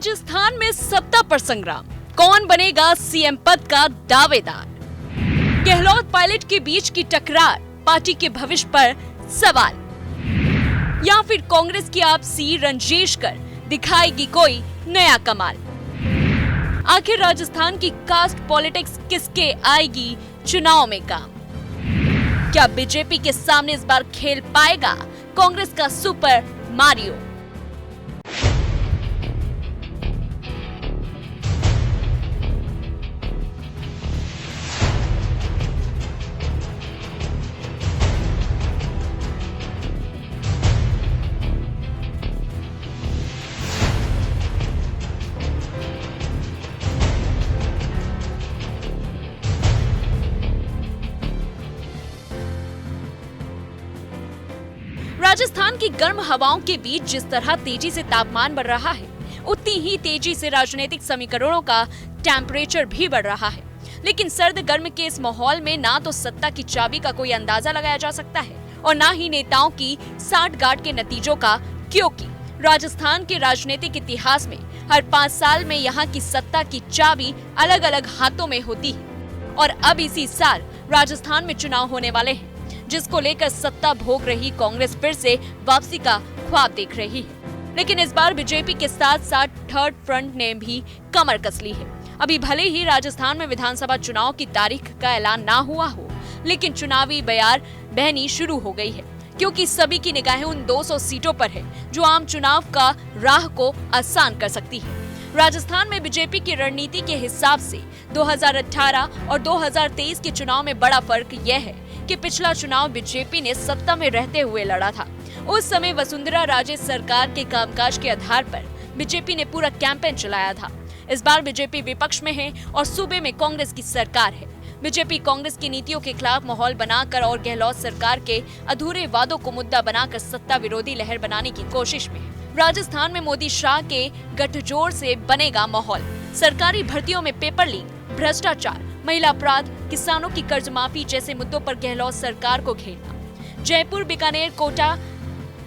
राजस्थान में सत्ता पर संग्राम, कौन बनेगा सीएम पद का दावेदार। गहलोत पायलट के बीच की टकरार, पार्टी के भविष्य पर सवाल, या फिर कांग्रेस की आपसी रंजिश कर दिखाएगी कोई नया कमाल। आखिर राजस्थान की कास्ट पॉलिटिक्स किसके आएगी चुनाव में काम। क्या बीजेपी के सामने इस बार खेल पाएगा कांग्रेस का सुपर मारियो। राजस्थान की गर्म हवाओं के बीच जिस तरह तेजी से तापमान बढ़ रहा है, उतनी ही तेजी से राजनीतिक समीकरणों का टेम्परेचर भी बढ़ रहा है। लेकिन सर्द गर्म के इस माहौल में ना तो सत्ता की चाबी का कोई अंदाजा लगाया जा सकता है और ना ही नेताओं की साठगांठ के नतीजों का, क्योंकि राजस्थान के राजनीतिक इतिहास में हर 5 साल में यहाँ की सत्ता की चाबी अलग अलग हाथों में होती है। और अब इसी साल राजस्थान में चुनाव होने वाले हैं, जिसको लेकर सत्ता भोग रही कांग्रेस फिर से वापसी का ख्वाब देख रही है। लेकिन इस बार बीजेपी के साथ साथ थर्ड फ्रंट ने भी कमर कस ली है। अभी भले ही राजस्थान में विधानसभा चुनाव की तारीख का ऐलान ना हुआ हो, लेकिन चुनावी बयार बहनी शुरू हो गई है, क्योंकि सभी की निगाहें उन 200 सीटों पर है जो आम चुनाव का राह को आसान कर सकती है। राजस्थान में बीजेपी की रणनीति के हिसाब से 2018 और 2023 के चुनाव में बड़ा फर्क यह है कि पिछला चुनाव बीजेपी ने सत्ता में रहते हुए लड़ा था। उस समय वसुंधरा राजे सरकार के कामकाज के आधार पर बीजेपी ने पूरा कैंपेन चलाया था। इस बार बीजेपी विपक्ष में है और सूबे में कांग्रेस की सरकार है। बीजेपी कांग्रेस की नीतियों के खिलाफ माहौल बनाकर और गहलोत सरकार के अधूरे वादों को मुद्दा बनाकर सत्ता विरोधी लहर बनाने की कोशिश में है। राजस्थान में मोदी शाह के गठजोड़ से बनेगा माहौल। सरकारी भर्तियों में पेपर लीक, भ्रष्टाचार, महिला अपराध, किसानों की कर्ज माफी जैसे मुद्दों पर गहलोत सरकार को घेरना। जयपुर, बीकानेर, कोटा,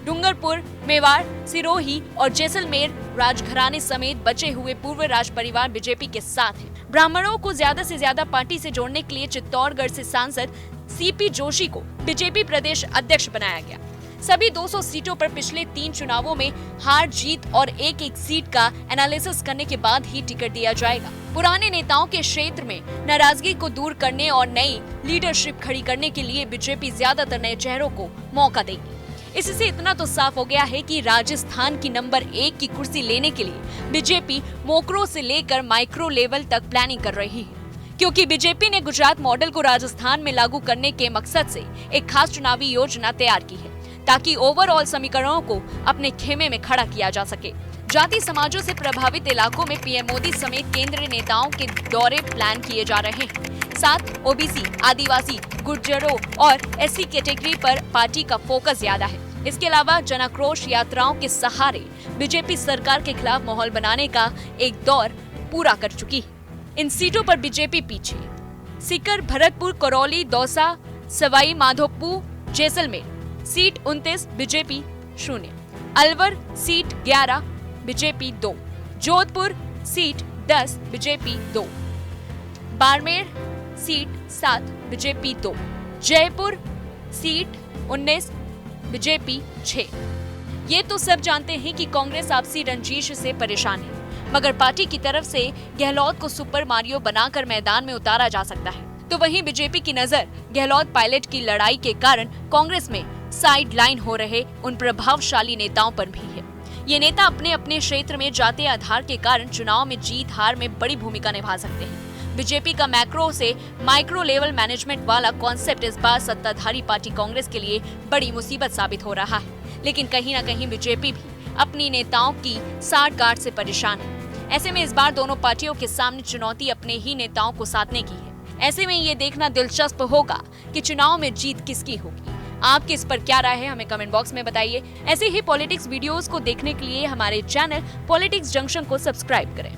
डूंगरपुर, मेवाड़, सिरोही और जैसलमेर राजघराने समेत बचे हुए पूर्व राज परिवार बीजेपी के साथ है। ब्राह्मणों को ज्यादा से ज्यादा पार्टी से जोड़ने के लिए चित्तौड़गढ़ से सांसद सीपी जोशी को बीजेपी प्रदेश अध्यक्ष बनाया गया। सभी 200 सीटों पर पिछले 3 चुनावों में हार जीत और एक सीट का एनालिसिस करने के बाद ही टिकट दिया जाएगा। पुराने नेताओं के क्षेत्र में नाराजगी को दूर करने और नई लीडरशिप खड़ी करने के लिए बीजेपी ज्यादातर नए चेहरों को मौका देगी। इससे इतना तो साफ हो गया है कि राजस्थान की नंबर 1 की कुर्सी लेने के लिए बीजेपी मोक्रो से लेकर माइक्रो लेवल तक प्लानिंग कर रही है, क्योंकि बीजेपी ने गुजरात मॉडल को राजस्थान में लागू करने के मकसद से एक खास चुनावी योजना तैयार की है, ताकि ओवरऑल समीकरणों को अपने खेमे में खड़ा किया जा सके। जाति समाजों से प्रभावित इलाकों में पीएम मोदी समेत केंद्रीय नेताओं के दौरे प्लान किए जा रहे हैं। साथ ओबीसी, आदिवासी, गुर्जरों और एससी कैटेगरी पर पार्टी का फोकस ज्यादा है। इसके अलावा जनाक्रोश यात्राओं के सहारे बीजेपी सरकार के खिलाफ माहौल बनाने का एक दौर पूरा कर चुकी है। इन सीटों पर बीजेपी पीछे Sikar, Bharatpur, Karauli, Dausa, Sawai Madhopur, Jaisalmer seat 29 BJP 0, Alwar seat 11 BJP 2, Jodhpur seat 10 BJP 2, Barmer seat 7 BJP 2, Jaipur seat 19 BJP 6। ये तो सब जानते हैं कि कांग्रेस आपसी रंजिश से परेशान है, मगर पार्टी की तरफ से गहलोत को सुपर मारियो बनाकर मैदान में उतारा जा सकता है। तो वहीं बीजेपी की नजर गहलोत पायलट की लड़ाई के कारण कांग्रेस में साइड लाइन हो रहे उन प्रभावशाली नेताओं पर भी है। ये नेता अपने अपने क्षेत्र में जातीय आधार के कारण चुनाव में जीत हार में बड़ी भूमिका निभा सकते हैं। बीजेपी का मैक्रो से माइक्रो लेवल मैनेजमेंट वाला कॉन्सेप्ट इस बार सत्ताधारी पार्टी कांग्रेस के लिए बड़ी मुसीबत साबित हो रहा है। लेकिन कहीं न कहीं बीजेपी भी अपनी नेताओं की साठगांठ से परेशान है। ऐसे में इस बार दोनों पार्टियों के सामने चुनौती अपने ही नेताओं को साधने की है। ऐसे में ये देखना दिलचस्प होगा कि चुनाव में जीत किसकी होगी। आपकी इस पर क्या राय है, हमें कमेंट बॉक्स में बताइए। ऐसे ही पॉलिटिक्स वीडियोस को देखने के लिए हमारे चैनल पॉलिटिक्स जंक्शन को सब्सक्राइब करें।